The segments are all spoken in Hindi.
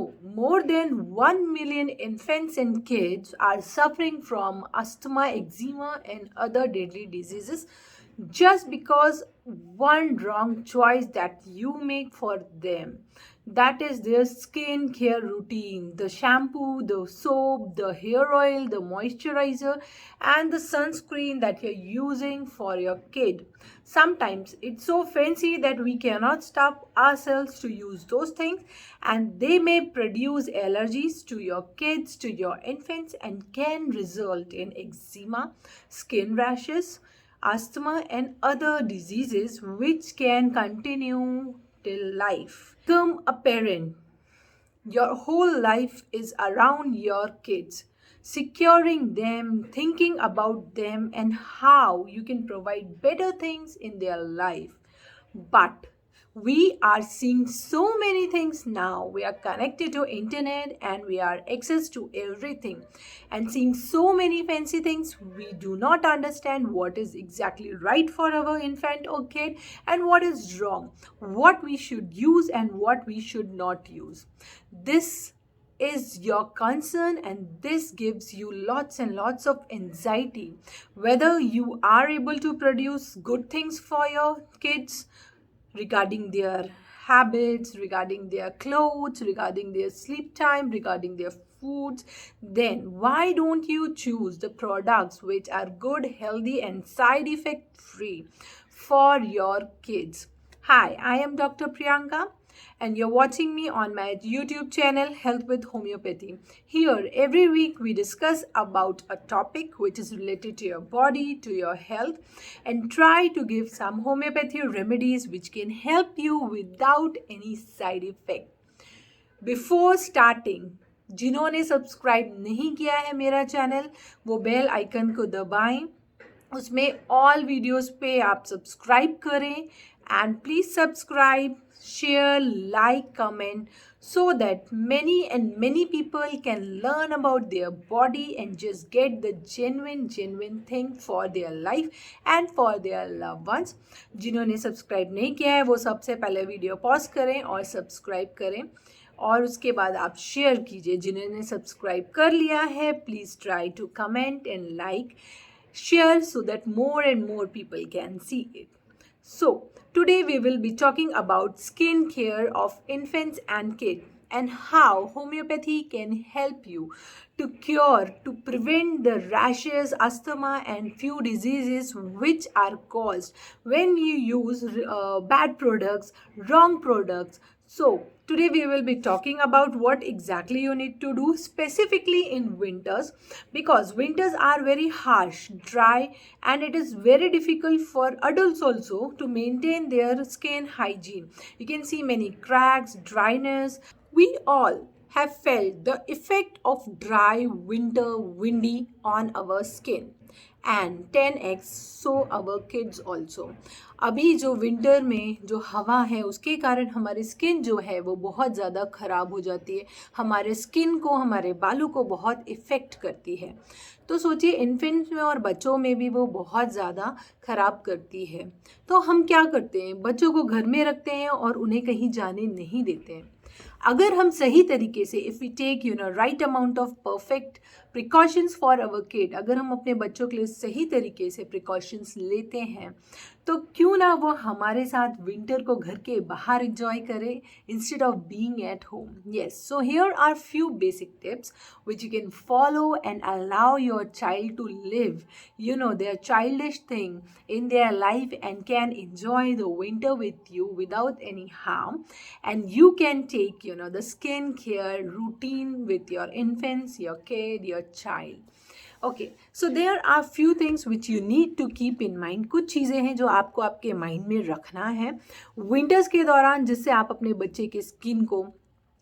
know, more than 1 million infants and kids are suffering from asthma, eczema, and other deadly diseases just because one wrong choice that you make for them. That is their skin care routine, the shampoo, the soap, the hair oil, the moisturizer, and the sunscreen that you're using for your kid. Sometimes it's so fancy that we cannot stop ourselves to use those things, and they may produce allergies to your kids, to your infants, and can result in eczema, skin rashes, asthma, and other diseases which can continue till life. Become a parent. Your whole life is around your kids, securing them, thinking about them, and how you can provide better things in their life. But we are seeing so many things now. We are connected to internet and we are access to everything and seeing so many fancy things. We do not understand what is exactly right for our infant or kid and what is wrong, what we should use and what we should not use. This is your concern, and this gives you lots and lots of anxiety whether you are able to produce good things for your kids regarding their habits, regarding their clothes, regarding their sleep time, regarding their foods. Then why don't you choose the products which are good, healthy, and side effect free for your kids? Hi, I am Dr. Priyanka, and you're watching me on my YouTube channel Health with Homeopathy. Here every week we discuss about a topic which is related to your body, to your health, and try to give some homeopathy remedies which can help you without any side effect. Before starting, जिन्होंने सब्सक्राइब नहीं किया है मेरा चैनल, वो बेल आइकन को दबाएं, उसमें ऑल वीडियोस पे आप सब्सक्राइब करें and please subscribe, share, like, comment so that many people can learn about their body and just get the genuine thing for their life and for their loved ones. जिन्होंने सब्सक्राइब नहीं किया है वो सबसे पहले वीडियो पॉज करें और सब्सक्राइब करें और उसके बाद आप शेयर कीजिए. जिन्होंने सब्सक्राइब कर लिया है please try to comment and like, share so that more and more people can see it. So, today we will be talking about skin care of infants and kids and how homeopathy can help you to cure, to prevent the rashes, asthma, and few diseases which are caused when you use bad products, wrong products. So, today we will be talking about what exactly you need to do specifically in winters, because winters are very harsh, dry, and it is very difficult for adults also to maintain their skin hygiene. You can see many cracks, dryness. We all have felt the effect of dry winter windy on our skin and 10x so our kids also. अभी जो विंटर में जो हवा है उसके कारण हमारी स्किन जो है वो बहुत ज़्यादा ख़राब हो जाती है, हमारे स्किन को, हमारे बालों को बहुत इफ़ेक्ट करती है. तो सोचिए इन्फेंट्स में और बच्चों में भी वो बहुत ज़्यादा ख़राब करती है. तो हम क्या करते हैं, बच्चों को घर में रखते हैं और उन्हें कहीं जाने नहीं देते हैं. अगर हम सही तरीके से if we take right amount of perfect precautions for our kid, अगर हम अपने बच्चों के लिए सही तरीके से प्रिकॉशंस लेते हैं तो क्यों ना वो हमारे साथ विंटर को घर के बाहर एंजॉय करें instead of being at home. Yes, so here are few basic tips which you can follow and allow your child to live their childish thing in their life and can enjoy the winter with you without any harm, and you can take the skin care routine with your infants, your kid, your child. Okay, so there are few things which you need to keep in mind. कुछ चीज़ें हैं जो आपको आपके माइंड में रखना है विंटर्स के दौरान जिससे आप अपने बच्चे के स्किन को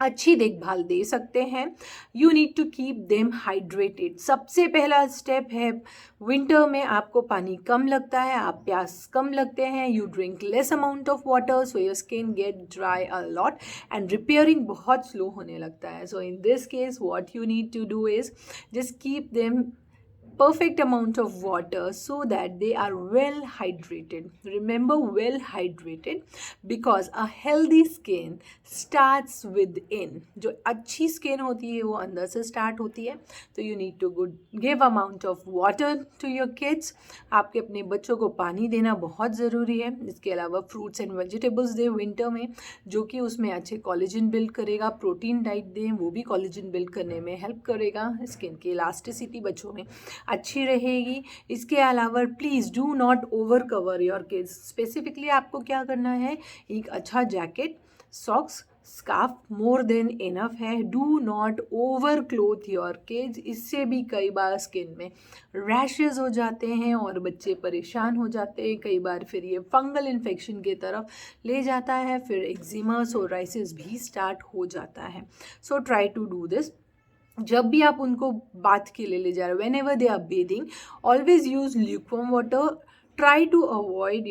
अच्छी देखभाल दे सकते हैं. You need to keep them hydrated. सबसे पहला स्टेप है, विंटर में आपको पानी कम लगता है, आप प्यास कम लगते हैं, you drink less amount of water so your skin get dry a lot and repairing बहुत स्लो होने लगता है. So in this case what you need to do is just keep them perfect amount of water so that they are well hydrated. Remember, well hydrated, because a healthy skin starts within. जो अच्छी skin होती है वो अंदर से start होती है. तो you need to give amount of water to your kids. आपके अपने बच्चों को पानी देना बहुत ज़रूरी है. इसके अलावा fruits and vegetables दें विंटर में, जो कि उसमें अच्छे कोलेजन बिल्ड करेगा. प्रोटीन डाइट दें, वो भी कोलेजन बिल्ड करने में हेल्प करेगा. स्किन की इलास्टिसिटी बच्चों में अच्छी रहेगी. इसके अलावा please do not over cover your kids. Specifically आपको क्या करना है, एक अच्छा jacket, socks, scarf more than enough है. Do not over clothe your kids. इससे भी कई बार स्किन में रैशेज हो जाते हैं और बच्चे परेशान हो जाते हैं. कई बार फिर ये फंगल इन्फेक्शन की तरफ ले जाता है, फिर एक्जिमा, सोराइसिस भी स्टार्ट हो जाता है. So try to do this. जब भी आप उनको बाथ के लिए ले जा रहे हो, whenever they are bathing, always use lukewarm water. Try to avoid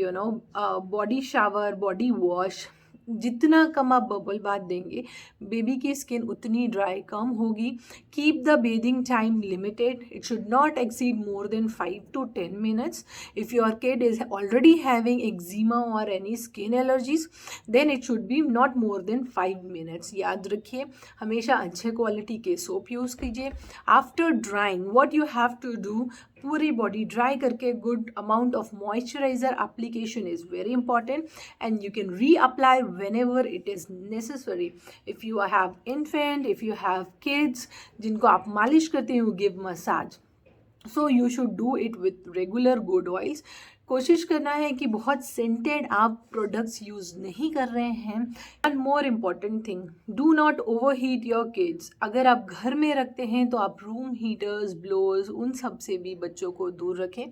body shower, body wash. जितना कम आप बबल बाथ देंगे, बेबी की स्किन उतनी ड्राई कम होगी. Keep the bathing time limited. It should not exceed more than 5 to 10 minutes. If your kid is already having eczema और any skin allergies, then it should be not more than 5 minutes. याद रखिए, हमेशा अच्छे क्वालिटी के सोप यूज़ कीजिए. After drying what you have to do, पूरी बॉडी ड्राई करके good amount of moisturiser application is very important, and you can reapply whenever it is necessary. If you have infant, if you have kids जिनको आप मालिश करते हैं, you give massage. So you should do it with regular good oils. कोशिश करना है कि बहुत सेंटेड आप प्रोडक्ट्स यूज़ नहीं कर रहे हैं. And more important thing, do not over heat your kids. अगर आप घर में रखते हैं तो आप रूम हीटर्स, ब्लोअर्स, उन सब से भी बच्चों को दूर रखें,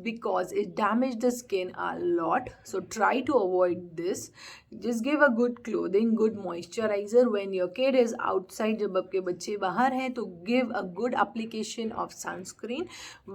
because it damage the skin a lot. So try to avoid this. Just give a good clothing, good moisturiser when your kid is outside. जब आपके बच्चे बाहर हैं तो give a good application of sunscreen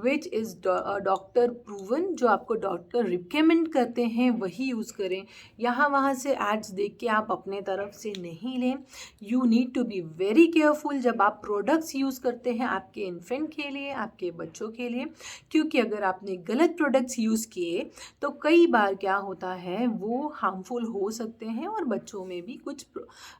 which is doctor proven. जो आपको डॉक्टर रिकमेंड करते हैं वही यूज़ करें. यहाँ वहाँ से एड्स देख के आप अपने तरफ से नहीं लें. You need to be very careful जब आप प्रोडक्ट्स यूज़ करते हैं आपके इन्फेंट के लिए, आपके बच्चों के लिए, क्योंकि अगर आपने गलत प्रोडक्ट्स यूज़ किए तो कई बार क्या होता है, वो हार्मफुल हो सकते हैं और बच्चों में भी कुछ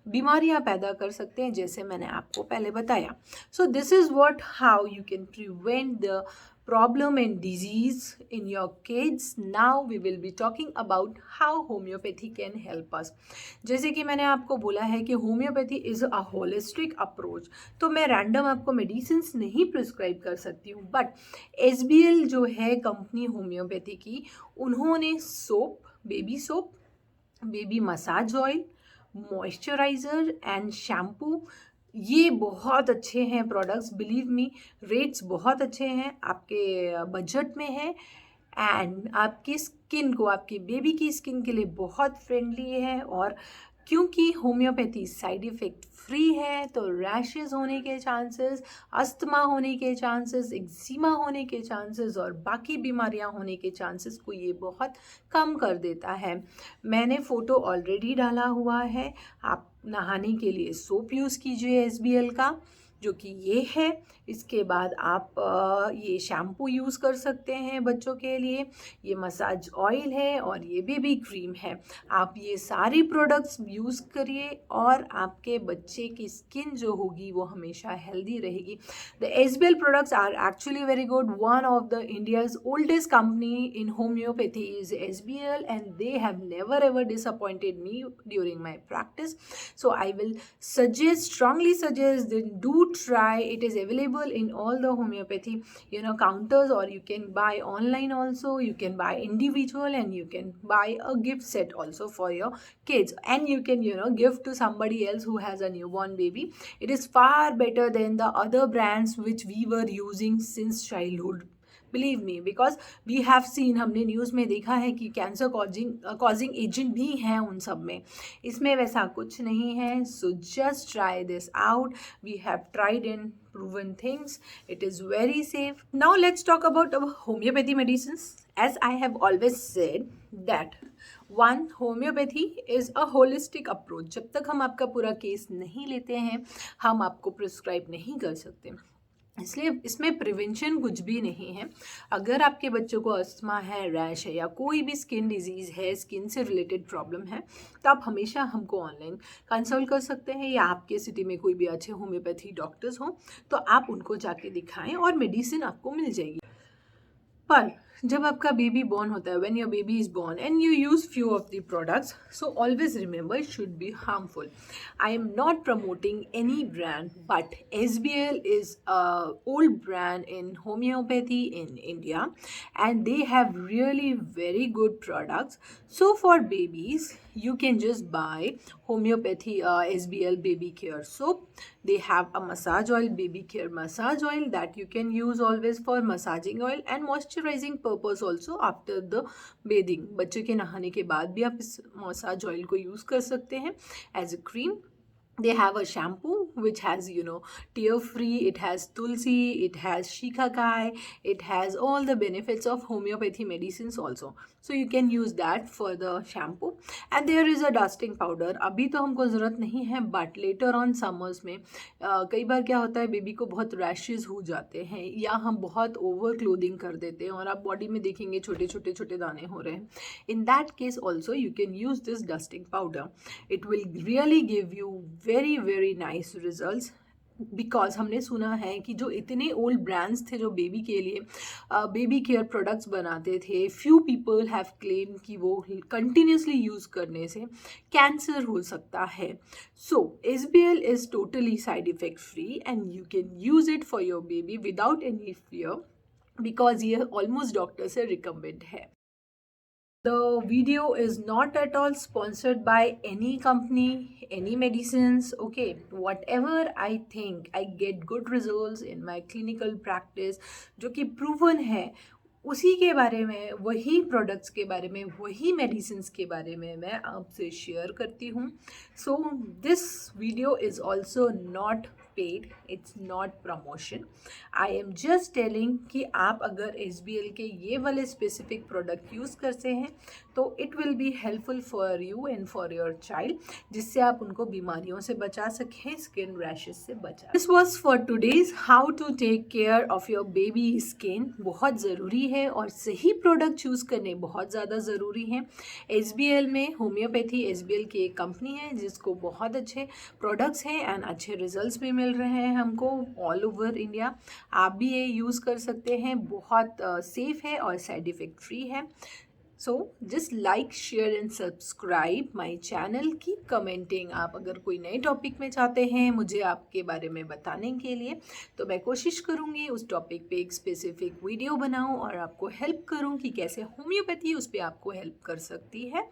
बीमारियाँ पैदा कर सकते हैं, जैसे मैंने आपको पहले बताया. So this is what how you can prevent the problem and disease in your kids. Now we will be talking about how homeopathy can help us. जैसे कि मैंने आपको बोला है कि homeopathy is a holistic approach. तो मैं रैंडम आपको मेडिसिन नहीं प्रिस्क्राइब कर सकती हूँ, बट SBL जो है कंपनी होम्योपैथी की, उन्होंने soap, baby massage oil, moisturiser and shampoo, ये बहुत अच्छे हैं प्रोडक्ट्स. बिलीव मी, रेट्स बहुत अच्छे हैं, आपके बजट में है, एंड आपकी स्किन को, आपकी बेबी की स्किन के लिए बहुत फ्रेंडली है. और क्योंकि होम्योपैथी साइड इफ़ेक्ट फ्री है, तो रैशेज़ होने के चांसेस, अस्थमा होने के चांसेस, एक्जिमा होने के चांसेस और बाकी बीमारियां होने के चांसेस को ये बहुत कम कर देता है. मैंने फ़ोटो ऑलरेडी डाला हुआ है. आप नहाने के लिए सोप यूज़ कीजिए SBL का, जो कि ये है. इसके बाद आप ये शैम्पू यूज़ कर सकते हैं बच्चों के लिए, ये मसाज ऑयल है और ये बेबी क्रीम है. आप ये सारी प्रोडक्ट्स यूज़ करिए और आपके बच्चे की स्किन जो होगी वो हमेशा हेल्दी रहेगी. The SBL products are actually very good. One of the India's oldest company in homeopathy is SBL, and they have never ever disappointed me during my practice. So I will strongly suggest that do try. It is available in all the homeopathy counters, or you can buy online also. You can buy individual, and you can buy a gift set also for your kids, and you can give to somebody else who has a newborn baby. It is far better than the other brands which we were using since childhood. Believe me, because we have seen, हमने न्यूज़ में देखा है कि कैंसर कॉजिंग एजेंट भी हैं उन सब में. इसमें वैसा कुछ नहीं है. So just try this out. We have tried and proven things. It is very safe. Now let's talk about homeopathy medicines. As I have always said that one, homeopathy is a holistic approach. जब तक हम आपका पूरा केस नहीं लेते हैं, हम आपको प्रिस्क्राइब नहीं कर सकते. इसलिए इसमें प्रिवेंशन कुछ भी नहीं है। अगर आपके बच्चों को अस्थमा है, रैश है या कोई भी स्किन डिजीज़ है, स्किन से रिलेटेड प्रॉब्लम है, तो आप हमेशा हमको ऑनलाइन कंसल्ट कर सकते हैं, या आपके सिटी में कोई भी अच्छे होम्योपैथी डॉक्टर्स हों तो आप उनको जाके दिखाएं और मेडिसिन आपको मिल जाएगी। पर जब आपका बेबी बॉर्न होता है, when your baby is born and you use few of the products, so always remember it should be harmful. I am not promoting any brand, but SBL is a old brand in homeopathy in India, and they have really very good products. So for babies, you can just buy homeopathy SBL baby care soap. They have a massage oil, baby care massage oil, that you can use always for massaging oil and moisturizing purpose also after the bathing. बच्चे के नहाने के बाद भी आप इस मसाज ऑयल को यूज़ कर सकते हैं as a cream. They have a shampoo which has, tear free, it has tulsi, it has shikakai, it has all the benefits of homeopathy medicines also. So you can use that for the shampoo. And there is a dusting powder. अभी तो हमको ज़रूरत नहीं है, but later on summers में कई बार क्या होता है, बेबी को बहुत रैशेज हो जाते हैं या हम बहुत ओवर क्लोथिंग कर देते हैं और आप बॉडी में देखेंगे छोटे छोटे छोटे दाने हो रहे हैं. In that case also you can use this dusting powder. It will really give you very very nice results. Because हमने सुना है कि जो इतने ओल्ड ब्रांड्स थे जो बेबी के लिए बेबी केयर प्रोडक्ट्स बनाते थे, फ्यू पीपल हैव क्लेम कि वो कंटिन्यूसली यूज़ करने से कैंसर हो सकता है. सो SBL is totally side effect free and you can use it for your baby without any fear, because ये ऑलमोस्ट डॉक्टर से रिकमेंड है. The video is not at all sponsored by any company, any medicines. Okay, whatever I think, I get good results in my clinical practice, जो कि proven है, उसी के बारे में, वही प्रोडक्ट्स के बारे में, वही मेडिसिन्स के बारे में मैं आपसे शेयर करती हूँ. So this video is also not paid, it's not promotion. I am just telling कि आप अगर SBL के ये वाले स्पेसिफिक प्रोडक्ट यूज़ करते हैं तो it will be helpful for you and for your child, जिससे आप उनको बीमारियों से बचा सकें, स्किन रैशेस से बचा. This was for today's how to take care of your baby skin. बहुत ज़रूरी है और सही प्रोडक्ट चूज़ करने बहुत ज़्यादा ज़रूरी हैं. SBL में होम्योपैथी SBL की एक कंपनी है जिसको बहुत अच्छे प्रोडक्ट्स हैं एंड अच्छे रिजल्ट्स भी मिल रहे हैं हमको ऑल ओवर इंडिया. आप भी ये यूज़ कर सकते हैं, बहुत सेफ़ है और साइड इफ़ेक्ट फ्री है. So just like, share and subscribe my channel. Keep commenting. आप अगर कोई नए टॉपिक में चाहते हैं मुझे आपके बारे में बताने के लिए, तो मैं कोशिश करूँगी उस टॉपिक पे एक स्पेसिफिक वीडियो बनाऊँ और आपको हेल्प करूँ कि कैसे होम्योपैथी उस पर आपको हेल्प कर सकती है.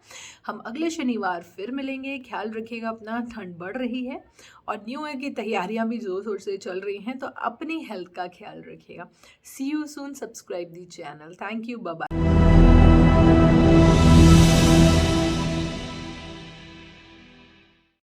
हम अगले शनिवार फिर मिलेंगे. ख्याल रखिएगा अपना. ठंड बढ़ रही है और न्यू ईयर की तैयारियाँ भी ज़ोर शोर से चल रही हैं, तो अपनी हेल्थ का ख्याल रखिएगा. See you soon. Subscribe the channel. Thank you. Bye bye.